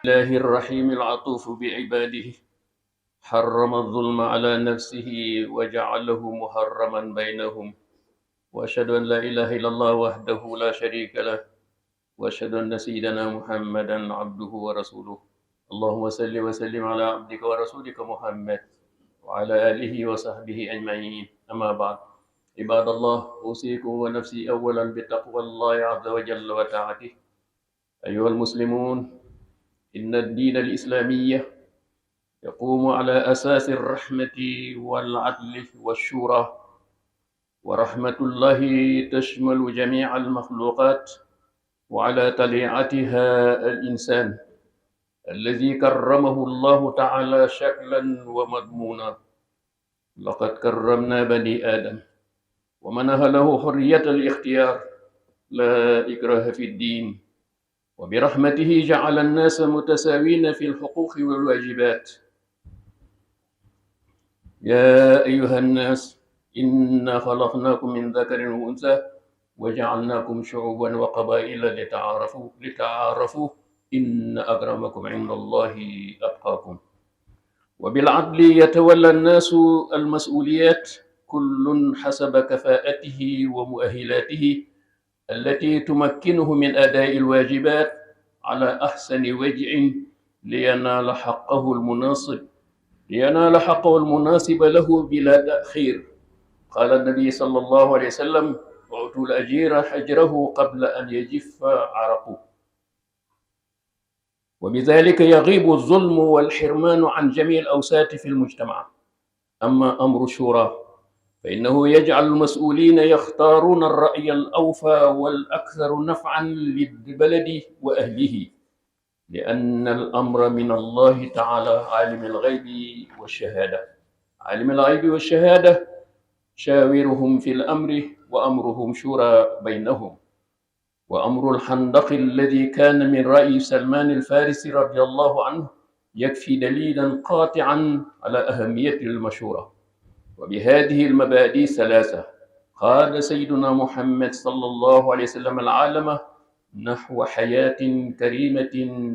الله الرحيم العطوف بعباده حرم الظلم على نفسه وجعله محرما بينهم وأشهد أن لا إله إلا الله وحده لا شريك له وأشهد أن سيدنا محمدا عبده ورسوله اللهم صل وسلم على عبدك ورسولك محمد وعلى آله وصحبه أجمعين أما بعد عباد الله أوصيكم ونفسي أولا بتقوى الله عز وجل وطاعته أيها المسلمون إن الدين الإسلامي يقوم على أساس الرحمة والعدل والشورى ورحمة الله تشمل جميع المخلوقات وعلى طليعتها الإنسان الذي كرمه الله تعالى شكلا ومضمونا لقد كرمنا بني آدم ومنح له حرية الاختيار لا إكراه في الدين وبرحمته جعل الناس متساوين في الحقوق والواجبات يا أيها الناس إنا خلقناكم من ذكر وأنثى وجعلناكم شعوبا وقبائل لتعارفوا إن أكرمكم عند الله أتقاكم وبالعدل يتولى الناس المسؤوليات كل حسب كفاءته ومؤهلاته التي تمكنه من أداء الواجبات على أحسن وجه لينال حقه المناسب له بلا تأخير قال النبي صلى الله عليه وسلم اعطوا الأجير حجره قبل أن يجف عرقه وبذلك يغيب الظلم والحرمان عن جميع الأوساط في المجتمع أما أمر الشورى فإنه يجعل المسؤولين يختارون الرأي الأوفى والأكثر نفعا للبلد وأهله لأن الأمر من الله تعالى عالم الغيب والشهادة شاورهم في الأمر وأمرهم شورى بينهم وأمر الخندق الذي كان من رأي سلمان الفارسي رضي الله عنه يكفي دليلا قاطعا على أهمية المشورة وبهذه المبادئ الثلاثة قاد سيدنا محمد صلى الله عليه وسلم العالم نحو حياة كريمة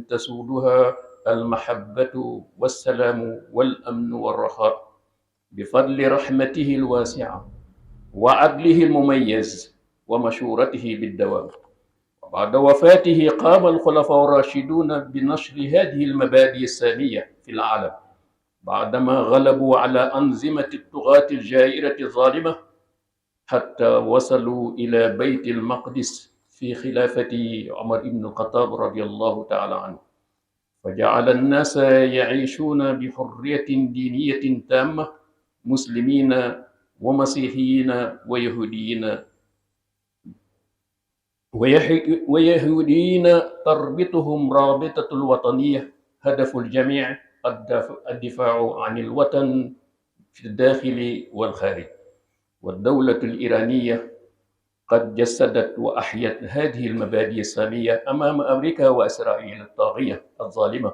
تسودها المحبة والسلام والأمن والرخاء بفضل رحمته الواسعة وعدله المميز ومشورته بالدوام. وبعد وفاته قام الخلفاء الراشدون بنشر هذه المبادئ السامية في العالم بعدما غلبوا على أنظمة الطغاة الجائرة الظالمة حتى وصلوا إلى بيت المقدس في خلافة عمر بن الخطاب رضي الله تعالى عنه، فجعل الناس يعيشون بحرية دينية تامة، مسلمين ومسيحيين ويهوديين تربطهم رابطة الوطنية، هدف الجميع الدفاع عن الوطن في الداخل والخارج. والدولة الإيرانية قد جسدت وأحيت هذه المبادئ السامية أمام أمريكا وإسرائيل الطاغية الظالمة،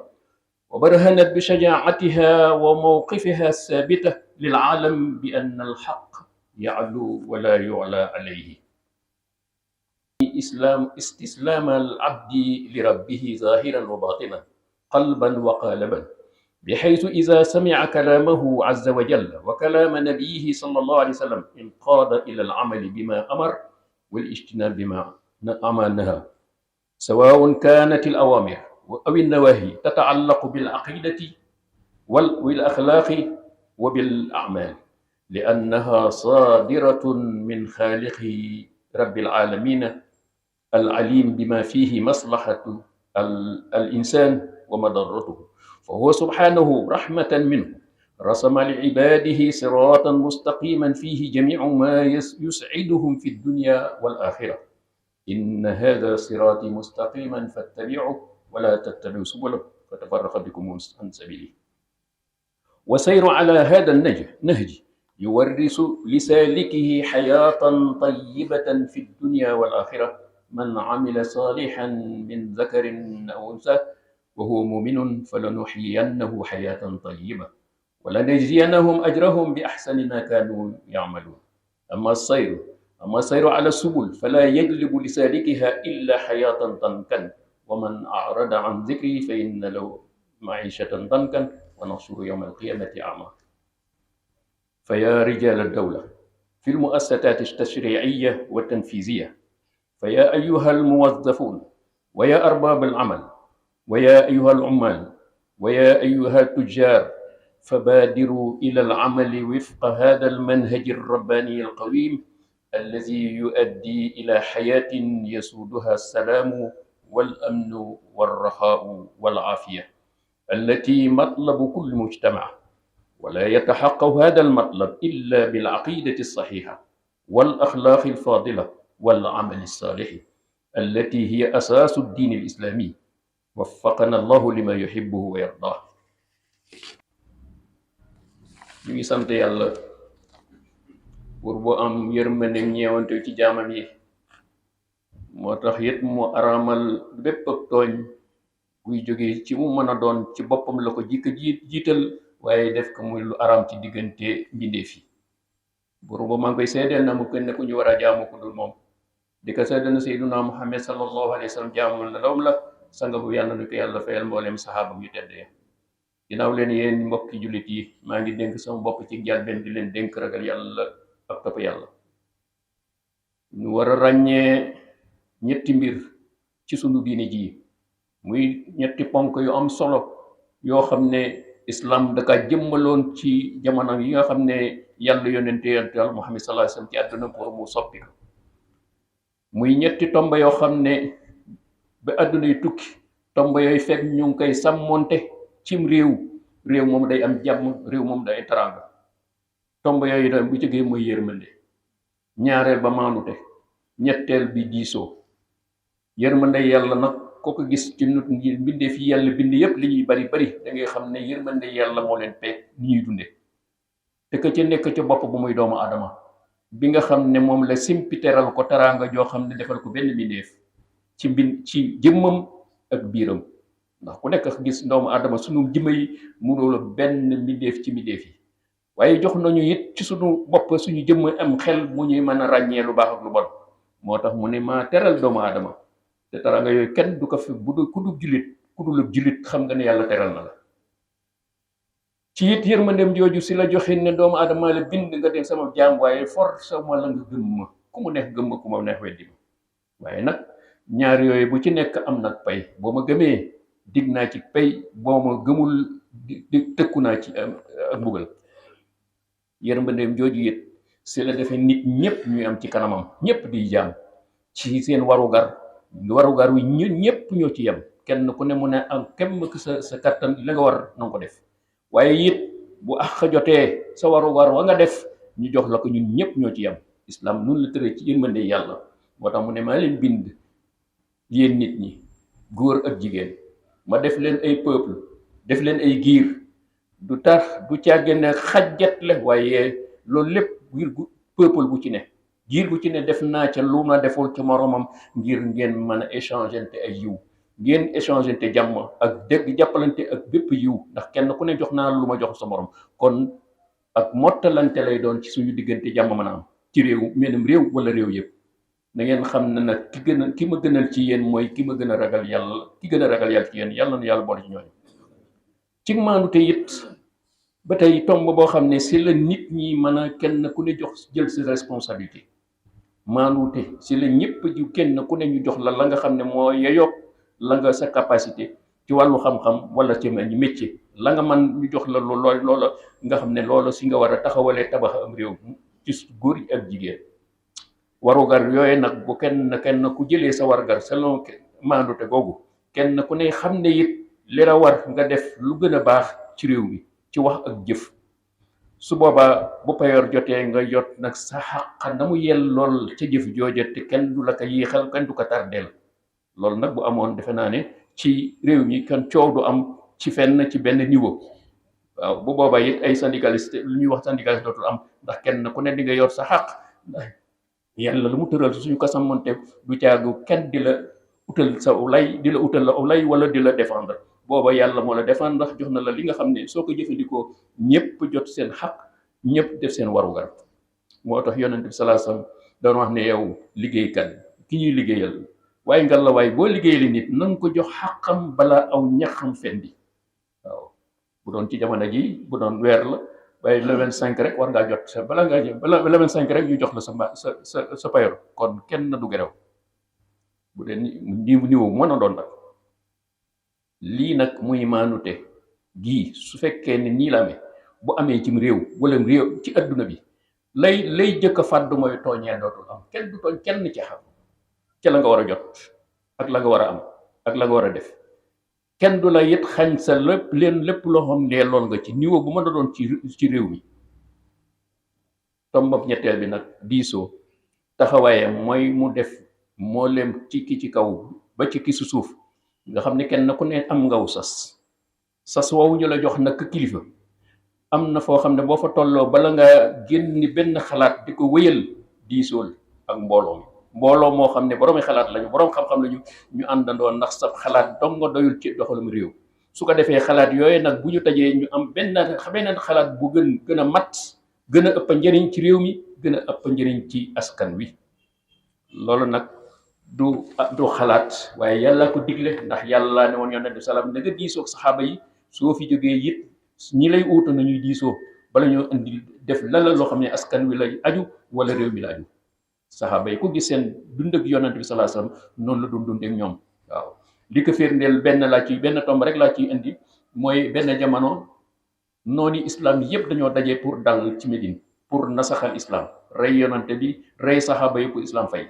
وبرهنت بشجاعتها وموقفها الثابتة للعالم بأن الحق يعلو ولا يعلى عليه. استسلام العبد لربه ظاهرا وباطنا، قلبا وقالبا، بحيث إذا سمع كلامه عز وجل وكلام نبيه صلى الله عليه وسلم انقاد إلى العمل بما أمر والاجتناب بما نهى، سواء كانت الأوامر أو النواهي تتعلق بالعقيدة والأخلاق وبالأعمال، لأنها صادرة من خالقه رب العالمين العليم بما فيه مصلحة الإنسان ومضرته. فهو سبحانه رحمة منه رسم لعباده صراطا مستقيما فيه جميع ما يسعدهم في الدنيا والآخرة. إن هذا صراطي مستقيما فاتبعوه ولا تتبعوا سبله فتفرق بكم عن سبيله. وسير على هذا النهج يورث لسالكه حياة طيبة في الدنيا والآخرة. من عمل صالحا من ذكر أو أنثى وهو مؤمن فلنحيينه حياة طيبة ولنجزينهم أجرهم بأحسن ما كانوا يعملون. أما السير على السبل فلا يجلب لسالكها إلا حياة ضنكا، ومن أعرض عن ذكري فإن له معيشة ضنكا ونحشر يوم القيامة أعمى. فيا رجال الدولة في المؤسسات التشريعية والتنفيذية، فيا أيها الموظفون ويا أرباب العمل ويا أيها العمال ويا أيها التجار، فبادروا إلى العمل وفق هذا المنهج الرباني القويم الذي يؤدي إلى حياة يسودها السلام والأمن والرخاء والعافية، التي مطلب كل مجتمع. ولا يتحقق هذا المطلب إلا بالعقيدة الصحيحة والأخلاق الفاضلة والعمل الصالح التي هي أساس الدين الإسلامي. وفقنا الله لما يحبه ويرضاه. ñu ngi sant yàlla pour bu am yërmande ñeewante ci jaamam yi, moo tax it mu araamal bépp ak tooñ buy jóge ci mu mën a doon ci boppam la ko jiital, waaye def ko muy lu araam ci diggante mbindeef yi. buur ba maa ngi koy seedeel na mu kenn ku ñu war a jaamu ku dul moom, di ko seedeel na Seydina Muhammad sallallahu alayhi wa sallam jaamu la doom la, sanga bu yàlla na ko yàlla fayal mbooleem saxaabam yu teddee. ginnaaw leen yéen mbokki jullit yi, maa ngi dénk sama bopp ci njëlbéen di leen dénk ragal yàlla ak topp yàlla. ñu war a ràññee ñetti mbir ci sunu diine ji, muy ñetti ponk yu am solo yoo xam ne islam da ka jëmmaloon ci jamono yi nga xam ne yàlla yonente yàlla Muhammad sallallahu alayhi wasallam ci àdduna pour mu soppi ko. muy ñetti tomba yoo xam ne ba àdduna yu tukki, tomba yooyu fekk ñu ngi koy sàmmonte cim réew moom day am jàmm, réew moom day teraanga. tomba yooyu tam bu jógee mooy yërmande, ñaareel ba maanute, ñetteel bi diisoo. yërmande yàlla nag koo ko gis ci nit ñi bindee fi yàlla bind yépp li ñuy bari da ngay xam ne yërmande yàlla moo leen peeg ni ñuy dunde. te ka ca nekk ca bopp bu muy doomu adama bi nga xam ne moom la simpiteral ko teraanga joo xam ne defal ko benn mbindeef ci jëmmam ak biiram. ndax ku nekk gis doomu adama sunu jëmm yi mënula benn mbindeef ci mbindeef yi, waaye jox nañu it ci suñu bopp suñu jëmm am xel mu ñuy mën a ràññee lu baax ak lu bon. moo tax mu ne maa teral doomu aadama te teraanga yooyu kenn du ko fi bu dul ku dul jullit ku dul jullit xam nga ne yàlla teral na la. ci it yërmandeem jooju si la joxe ne doomu aadama la bind nga dem sama jaam waaye force ma la nga gëm ma ku mu neex gëm ma ku ma neex weddi ma waaye nag ñaar yooyu bu ci nekk am nag pay boo ma gëmee dig naa ci pay boo ma gëmul di tëkku naa ci ak mbugal. yërmandeem jooju it si la defee nit ñëpp ñuy am ci kanamam ñëpp di jaam ci seen warugar wi ñun ñëpp ñoo ci yem kenn ku ne mu ne am kem sa kattan la nga war na nga ko def waaye it bu àq jotee sa warugar wa nga def ñu jox la ko ñun ñëpp ñoo ci yem. islam nun la tëree ci yërmande yàlla moo tax mu ne maa leen bind yéen nit ñi góor ak jigéen ma def leen ay peuple def leen ay giir du tax du càgge ne xajjat la waaye loolu lépp ngir peuple bu ci ne giir bu ci ne def naa ca lu ma deful ci moromam ngir ngeen mën a échanger te ay yiw ngeen échanger te jàmm ak dëgg jàppalante ak bépp yiw ndax kenn ku ne jox naa lu ma jox sa morom kon ak mottalante lay doon ci suñu diggante jàmm mën a am ci réew menum réew wala réew yëpp. na ngeen xam ne nag ki ma gënal ci yéen mooy ki ma gën a ragal yàlla ki gën a ragal yàlla ci yéen yàlla na yàlla boole ci ñooñu. ci maanute it ba tey tomb boo xam ne si la nit ñi mën a kenn ku ne jox jël si responsabilité maanute si la ñëpp ju kenn ku ne ñu jox la nga xam ne moo yeyoo la nga sa capacité ci wàllu xam-xam wala ci métier la nga man ñu jox la loola nga xam ne loola si nga war a taxawalee tabax am réew ci góor yi ak jigéen. warugar yooyu nag bu kenn ku jëlee sa wargar selon maandute googu kenn ku ne xam ne it li la war nga def lu gën a baax ci réew mi ci wax ak jëf su boobaa bu payoor jotee nga yot nag sa xaq na mu yel lool ca jëf jooja te kenn du la ko yéexal kenn du ko tardeel. loolu nag bu amoon defe naa ne ci réew mi kan coow du am ci fenn ci benn niveau waaw bu boobaa it ay syndicaliste lu ñuy wax syndicaliste dootul am ndax kenn ku ne di nga yor sa xaq yàlla lu mu tëral suñu ko sàmmante du caagu kenn di la utal sa lay di la utal la lay wala di la défendre booba yàlla moo la défendre ndax jox na la li nga xam ne soo ko jëfandikoo ñëpp jot seen xaq ñëpp def seen warugar. moo tax yonent bi sallallahu alayhi wasallam doon wax ne yow liggéeykat ki ñuy liggéeyal waaye ngal la waaye boo liggéeyali nit na nga ko jox xaqam balaa aw ñaxam fendi waaw bu doon ci jamono ji bu doon weer la waaye le 25 rek war ngaa jot bala ngaa jëm bala le 25 rek ñu jox la sa payor kon kenn du gerew bu dee niveau mën a doon nag lii nag muy maanute gii su fekkee ne nii la amee bu amee cim réew wala réew ci adduna bi lay jëkk a fàddu mooy tooñee dootul am kenn du tooñ kenn ci xam ca la nga war a jot ak la nga war a am ak la nga war a def kenn du la it xañ sa lépp loo xam ne lool nga ci niveau bu mën a doon ci réew mi. tombab ñetteel bi nag diisoo taxawaayam mooy mu def moo lem ci ki ci kaw ba ci ki su suuf nga xam ne kenn ku ne am ngaw sas woowu ñu la jox nag kilifa am na foo xam ne boo fa tolloo bala nga génn benn xalaat di ko wéyal diisool ak mbooloo mi mbooloo moo xam ne boroomi xalaat lañu boroom xam-xam lañu ñu àndandoo ndax sa xalaat dong nga doyul ci doxalum réew su ko defee xalaat yooyu nag bu ñu tajee ñu am beneen xalaat bu gën a mat gën a ëpp njëriñ ci réew mi gën a ëpp njëriñ ci askan wi. loolu nag du xalaat waaye yàlla ko digle ndax yàlla ne woon yonent bi salaam da nga diisoo ak saxaaba yi soo fi jógee it ñi lay uutu nañuy diisoo bala ñoo indi def lala loo xam ne askan wi lay aju wala réew mi la aju. saxaaba yi ku gis seen dund ak yonent bi sallallahu alayhi wasallam noonu la doon dundee ak ñoom waaw li ko firndeel benn tomb rek laa ciy indi mooy benn jamono noonu islam yëpp dañoo daje pour dal ci Médine pour nasaxal islam rey yonent bi rey saxaaba yi pour islam fay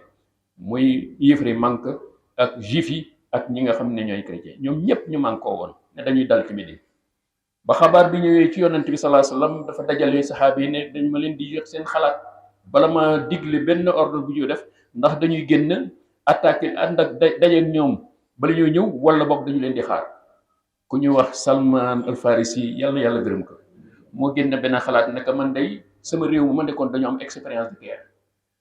muy yëfri manque ak juif yi ak ñi nga xam ne ñooy chrétien ñoom ñëpp ñu mànkoo woon ne dañuy dal ci Médine ba xabaar bi ñëwee ci yonent bi sallallahu alayhi wasallam dafa dajale saxaaba yi ne dañ ma leen di jox seen xalaat bala ma digle benn ordre bu ñu def ndax dañuy génn attaqué ànd ak dajeeg ñoom bala ñoo ñëw wala boog dañu leen di xaar ku ñuy wax Salman al Farisi yàlla gërëm ko moo génn benn xalaat ne man day sama réew mi ma nekkoon dañoo am expérience de guerre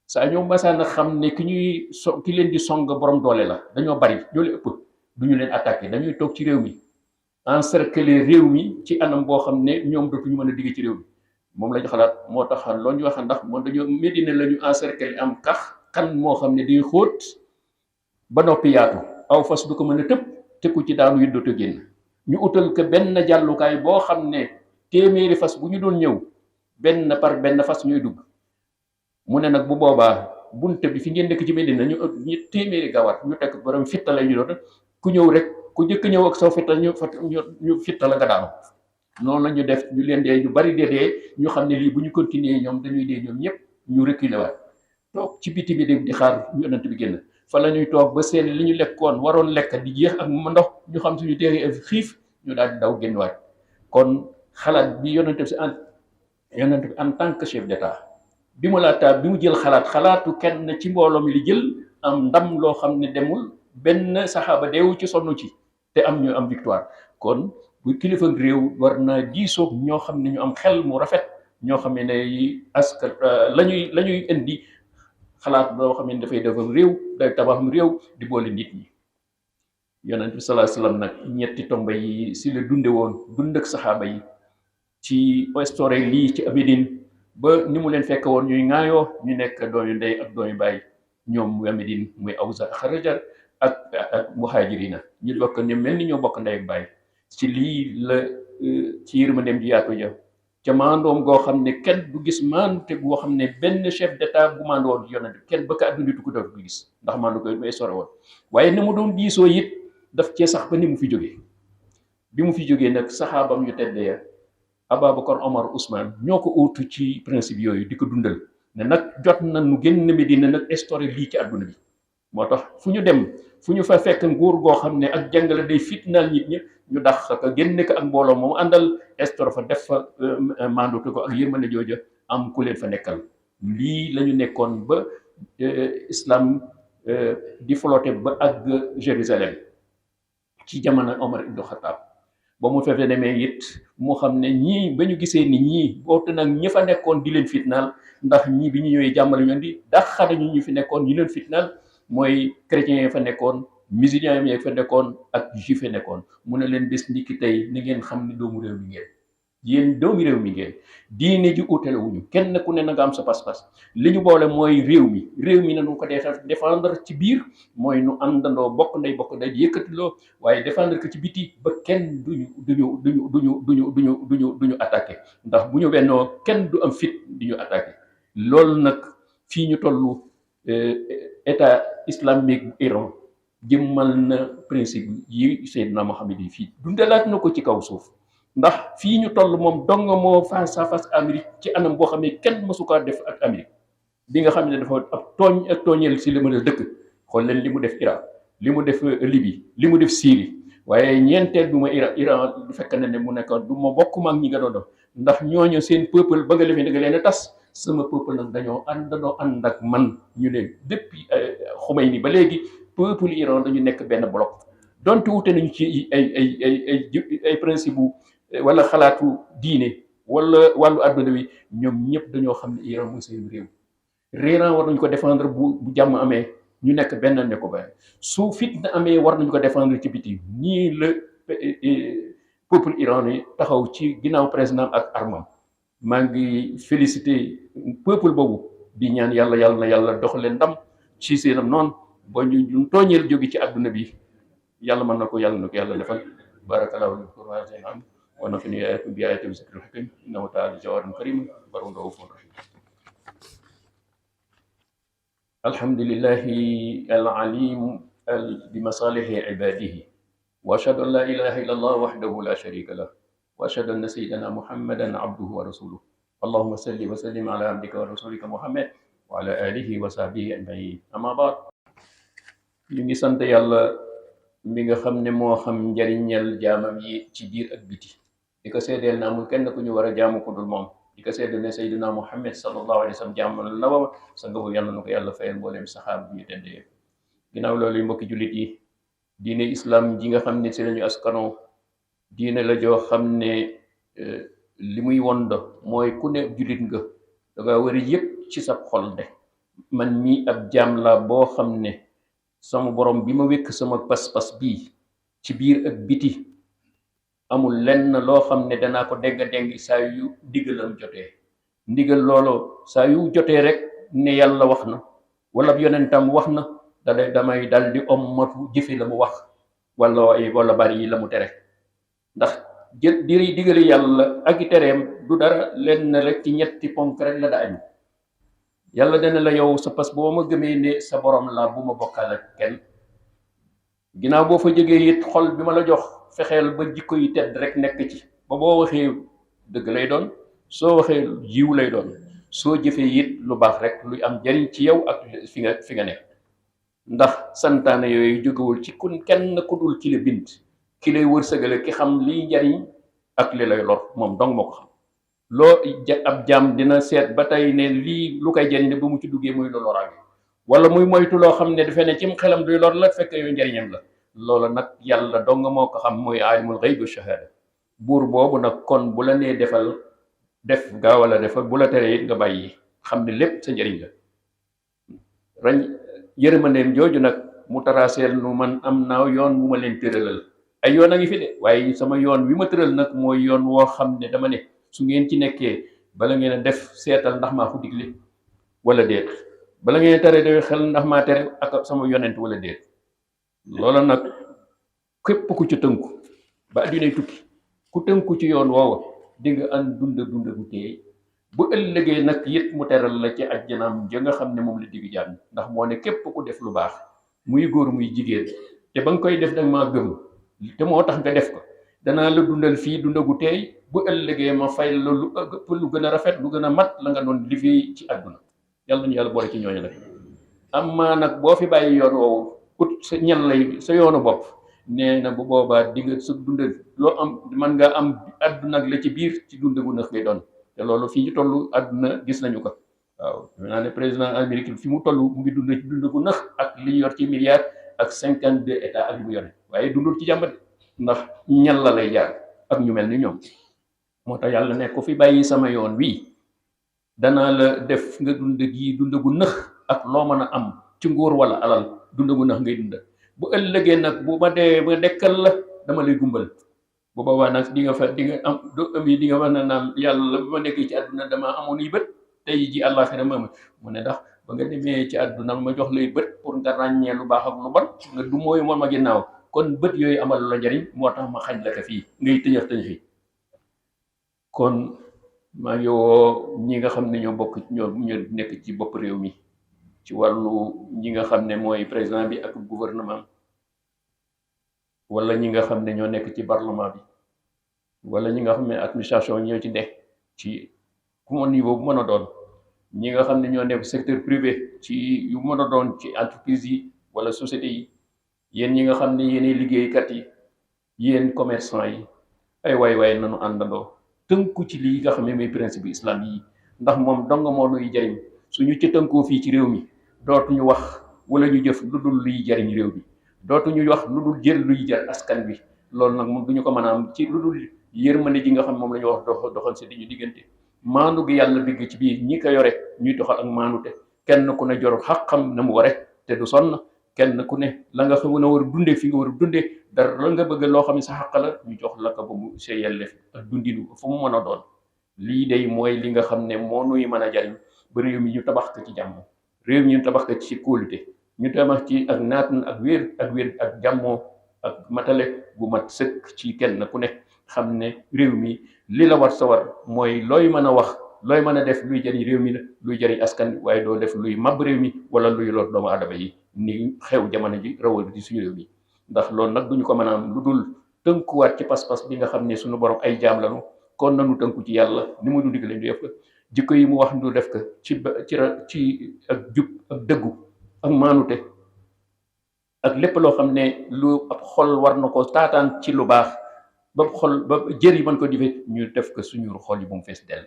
saa ñoo masaan a xam ne ki leen di song borom doole la dañoo bari doole ëpp du ñu leen attaqué dañuy toog ci réew mi encercler réew mi ci anam boo xam ne ñoom dootuñu mën a digg ci réew mi moom la ñu xalaat moo tax loo ñu wax ndax moom dañoo Médina la ñu encercler am kax kan moo xam ne day xóot ba noppi yaatu aw fas du ko mën a tëb te ku ci daanu yëddatu génn ñu utal ko benn jàllukaay boo xam ne téeméeri fas bu ñu doon ñëw benn par benn fas ñuy dugg mu ne nag bu boobaa bunte bi fi ngeen nekk ci Medina ñu téeméeri gawar ñu teg borom fittala ñu doon ku ñëw rek ku jëkk ñëw ak saw fittal ñu fittala nga daanu noonu la ñu def ñu leen dee ñu bari dee ñu xam ne lii bu ñu continuer ñoom dañuy dee ñoom ñëpp ñu reculer waat toog ci biti bi di xaar yonent bi génn fa la ñuy toog ba seen li ñu lekkoon waroon lekk di jeex ak ndox ñu xam suñu teeri xiif ñu daal di daw génn waat kon xalaat bi yonent bi en tant que chef d'état bi mu laataa bi mu jël xalaatu kenn ci mbooloo mi li jël am ndam loo xam ne demul benn saxaaba deewu ci sonn ci te am ñu am victoire kon bu kilifa réew war naa diisoog ñoo xam ne ñu am xel mu rafet ñoo xam ne askan la ñuy indi xalaat boo xam ne dafay defar réew day tabaxam réew di boole nit ñi yonent bi sallallahu alayhi wasallam nag ñetti tomba yi si la dunde woon dund ak saxaaba yi ci histoire lii ci Médine ba ni mu leen fekk woon ñuy ŋaayoo ñu nekk dooyu ndey ak dooyu baay ñoom waa Médine muy Awsa Xaraja ak muhaajirina ñu bokk ni mel ni ñoo bokk ndey ak baay ci lii la ci yërmandeem ji yaatu ja ca maandoom goo xam ne kenn du gis maante goo xam ne benn chef d'état bu maandu woon yonent kenn ba ka adduna du ko def du gis ndax maandu ko may sore woon waaye ni mu doon diisoo it daf cee sax ba ni mu fi jógee bi mu fi jógee nag saxaabam yu tedd ya Ababacar Omar Ousmane ñoo ko uutu ci principe yooyu di ko dundal ne nag jot na nu génn Medina nag instauré lii ci àdduna bi moo tax fu ñu dem fu ñu fa fekk nguur goo xam ne ak jàngale day fitnaal nit ñi ñu dax ko génne ko ak mbooloo moom àndal instauré fa def fa mandute ko ak yërmande jooja am ku leen fa nekkal lii la ñu nekkoon ba islam di flotté ba ak Jérusalem ci jamono Omar ibn Khattab ba mu fefe demee it moo xam ne ñii ba ñu gisee ni ñii boote nag ñi fa nekkoon di leen fitnaal ndax ñii bi ñu ñëwee jàmmale ñu di dax xana ñu fi nekkoon ñi leen fitnaal mooy chrétiens yi fa nekkoon musulmans yi fa nekkoon ak juif yi nekkoon mu ne leen bés ndikki tey ni ngeen xam ne doomu réew mi ngeen yéen doomu réew mi ngeen diine ji utale wuñu kenn ku ne na nga am sa pas-pas li ñu boole mooy réew mi nanu ko défendre ci biir mooy nu àndandoo bokk ndey yëkkatiloo waaye défendre ko ci biti ba kenn duñu attaqué ndax bu ñu bennoo kenn du am fit di ñu attaqué loolu nag fii ñu toll état islamique Iran jëmmal na principe yi Seydina Mohamed yi fii dundalaat na ko ci kaw suuf ndax fii ñu toll moom dong moo face à face Amérique ci anam boo xam ne kenn mësu ko def ak Amérique bi nga xam ne dafa ab tooñ ak tooñeel si li mu def dëkk xool leen li mu def Irak li mu def Libye li mu def Syrie waaye ñeenteel bi ma Iran fekk na ne mu nekkoon du ma bokk ma ak ñi nga doon def ndax ñooñu seen peuple ba nga defee da nga leen a tas sama peuple nag dañoo ànd ak man ñu ne depuis Khomeini ba léegi peuple Iran dañu nekk benn bloc donte wute nañu ci ay principe bu wala xalaatu diine wala wàllu àdduna wi ñoom ñëpp dañoo xam ne Iran mooy seen réew Iran war nañu ko défendre bu jàmm amee ñu nekk benn ne ko ba su fitna amee war nañu ko défendre ci biti nii la peuple Iran yi taxaw ci ginnaaw président ak armam maa ngi félicité peuple boobu di ñaan yàlla na yàlla dox leen ndam ci seenam noonu ba ñu tooñeel jóge ci àdduna bi yàlla mën na ko yàlla defal barakallahu lakum wa nafani bi ayaati wa zikril hakim innahu ta'ala jawaadun karim barun raufun rahim alhamdulillahi al-alim bi masalihi ibadihi wa ashhadu an la ilaha illa allah wahdahu la sharika lah wa ashhadu anna sayyidana muhammadan abduhu wa rasuluhu allahumma salli wa sallim ala abdika wa rasulika muhammad wa ala alihi wa sahbihi ajmain amma ba'd ñu ngi sant yàlla mi nga xam ne moo xam njariñal jaamam yi ci biir ak biti di ko seedeel na amul kenn ku ñu war a jaamu ku dul moom di ko seedeel ne sayyidina muhammad sallallahu alayhi wa sallam jaamal la wa sa nga yàlla na ko yàlla fayal mbooleem saxaab bi ñu tedd ginnaaw loolu yi mbokki jullit yi diine islam ji nga xam ne si lañu askanoo diine la joo xam ne li muy wondo mooy ku ne jullit nga danga war a yëg ci sa xol de man mii ab jaam la boo xam ne sama borom bi ma wékk sama pas-pas bii ci biir ak biti amul lenn loo xam ne danaa ko dégg saa yu diggalam jotee ndigal loolu saa yu jotee rek ne yàlla wax na wala yonentam wax na damay dal di ommatu jëfe la mu wax wala bari yi la mu tere ndax jël di digali yàlla ak i tereem du dara leen rek ci ñetti ponk rek la da añ yàlla dana la yow sa pas boo ma gëmee ne sa borom la bu ma bokkaal ak kenn ginnaaw boo fa jógee it xol bi ma la jox fexeel ba jikko yi tedd rek nekk ci ba boo waxee dëgg lay doon soo waxee jiw lay doon soo jëfee it lu baax rek luy am jariñ ci yow ak fi nga nekk ndax santaane yooyu jógewul ci kenn ku dul ci la bind ki lay wërsëgale ki xam liy njariñ ak li lay lor moom dong moo ko xam loo ab jaam dina seet ba tey ne lii lu koy jariñ ne ba mu ci duggee muy lu loraange wala muy moytu loo xam ne dafay ne cim xelam duy lor la fekk yooyu njariñam la loola nag yàlla dong moo ko xam mooy aalimul xayb wa shahaada buur boobu nag kon bu la nee defal def gaa wala defal bu la teree it nga bàyyi xam ne lépp sa njariñ la rañ yërmandeem jooju nag mu taraseel nu man am naaw yoon mu ma leen tëralal ay yoon a ngi fi de waaye sama yoon wi ma tëral nag mooy yoon woo xam ne dama ne su ngeen ci nekkee bala ngeen a def seetal ndax maa ko digle wala déet bala ngeen tere de xel ndax maa tere ak sama yonent wala déet loola nag képp ku ci tënku ba addunay tukki ku tënku ci yoon woowa di nga an dunda bu teey bu ëllëgee nag it mu teral la ci ajjanaam ja nga xam ne moom la digg jaam ndax moo ne képp ku def lu baax muy góor muy jigéen te ba nga koy def nag maa gëm te moo tax nga def ko danaa la dundal fii dunda gu teey bu ëllëgee ma fay la lu gën a rafet lu gën a mat la nga doon liggéey ci àdduna yàlla ñu yàlla boole ci ñooñu la am maa nag boo fi bàyyi yoon woowu ut sa ñan lay sa yoonu bopp nee na bu boobaa di nga sa dundal loo am man nga am àdduna ak la ci biir ci dund gu nëx ngay doon te loolu fii ñu toll àdduna gis nañu ko waaw naa ne président Amérique fi mu toll mu ngi dund ci dund gu nëx ak li yor ci milliards ak 52 états ak li mu yore waaye dundul ci jàmm ndax ñan la lay jaar ak ñu mel ni ñoom moo tax yàlla ne ko fi bàyyi sama yoon wii danaa la def nga dund gi dund gu nëx ak loo mën a am ci nguur wala alal dund gu nëx ngay dund bu ëllëgee nag bu ma dee ba dekkal la dama lay gumbal bu boobaa nag di nga am do am yi di nga wax na naan yàlla bi ma nekkee ci àdduna dama amoon yi bët tey ji àllaaxira ma mu ne ndax ba nga demee ci àdduna ma jox lay bët pour nga ràññee lu baax ak lu bon nga du mooy moom ma ginnaaw kon bët yooyu amal la njariñ moo tax ma xañ la ko fii ngay tëñëx fi kon maa ngi woo ñi nga xam ne ñoo bokk ñoo nekk ci bopp réew mi ci wàllu ñi nga xam ne mooy président bi ak gouvernement wala ñi nga xam ne ñoo nekk ci parlement bi wala ñi nga xam ne administration ñoo ci nekk ci ku ma niveau bu mën a doon ñi nga xam ne ñoo nekk secteur privé ci yu mën a doon ci entreprise yi wala société yi yéen ñi nga xam ne yéenay liggéeykat yi yéen commerçant yi ay waay nanu àndandoo tënku ci lii nga xam ne mooy principe islam yi ndax moom dong moo nuy jariñ suñu ci tënkoo fii ci réew mi dootuñu wax wala ñu jëf lu dul luy jariñ réew mi dootuñu wax lu dul jël luy jar askan wi loolu nag moom duñu ko mën a am ci lu dul yërmande ji nga xam moom la ñu wax doxal si diñu diggante maandu gi yàlla bigg ci biir ñi ko yore ñuy doxal ak maanute kenn ku ne jorul xam na mu ware te du sonn kenn ku ne la nga xam ne war a dundee fi nga war a dundee dara la nga bëgg loo xam ne sa xàq la ñu jox la ko ba mu see yellef ak dundinu fu mu mën a doon lii day mooy li nga xam ne moo nuy mën a jariñ ba réew mi ñu tabax ko ci jàmm réew mi ñu tabax ko ci kóolute ñu tabax ci ak naatan ak wér ak jàmmoo ak matale bu mat sëkk ci kenn ku ne xam ne réew mi li la war sa war mooy looy mën a wax looy mën a def luy jariñ réew mi la luy jariñ askan waaye doo def luy mab réew mi wala luy lor doomu adama yi ni xew jamono ji rawal di suñu réew mi ndax loolu nag duñu ko mën a am lu dul tënkuwaat ci pas-pas bi nga xam ne suñu borom ay jaam lañu kon nanu tënku ci yàlla ni mu du digle ñu def ko jikko yi mu wax ñu def ko ci ak jub ak dëggu ak maanute ak lépp loo xam ne lu ab xol war na ko taataan ci lu baax ba xol ba jër yi mën ko defee ñu def ko suñu xol yi bu mu fees dell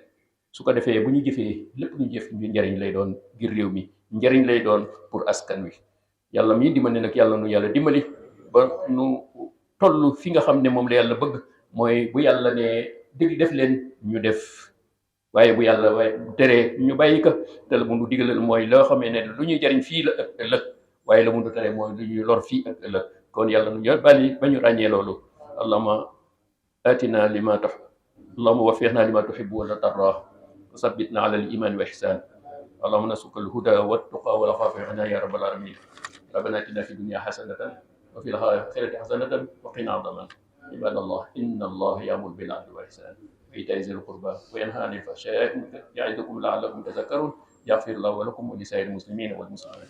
su ko defee bu ñu jëfee lépp lu jëf ñu njariñ lay doon ngir réew mi njariñ lay doon pour askan wi yàlla mii dimbali nag yàlla nu yàlla dimbali ba nu toll fi nga xam ne moom la yàlla bëgg mooy bu yàlla ne dégg def leen ñu def waaye bu yàlla waaye bu teree ñu bàyyi ko te la mu nu digalal mooy loo xamee ne lu ñuy jariñ fii la ak ëllëg waaye la mu nu teree mooy lu ñuy lor fii ak ëllëg kon yàlla nu ñu bàyyi ba ñu ràññee loolu allahumma atina lima tax allahumma waffiqna lima tuhibbu wa tardah وثبتنا على الإيمان والإحسان. اللهم نسألك الهدى والتقى والعفاف والغنى يا رب العالمين. ربنا آتنا في الدنيا حسنة وفي الآخرة حسنة وقنا عذاب النار. عباد الله إن الله يأمر بالعدل والإحسان وإيتاء ذي القربى وينهى عن الفحشاء يعظكم لعلكم تذكرون. يغفر الله لكم ولسائر المسلمين والمسلمات.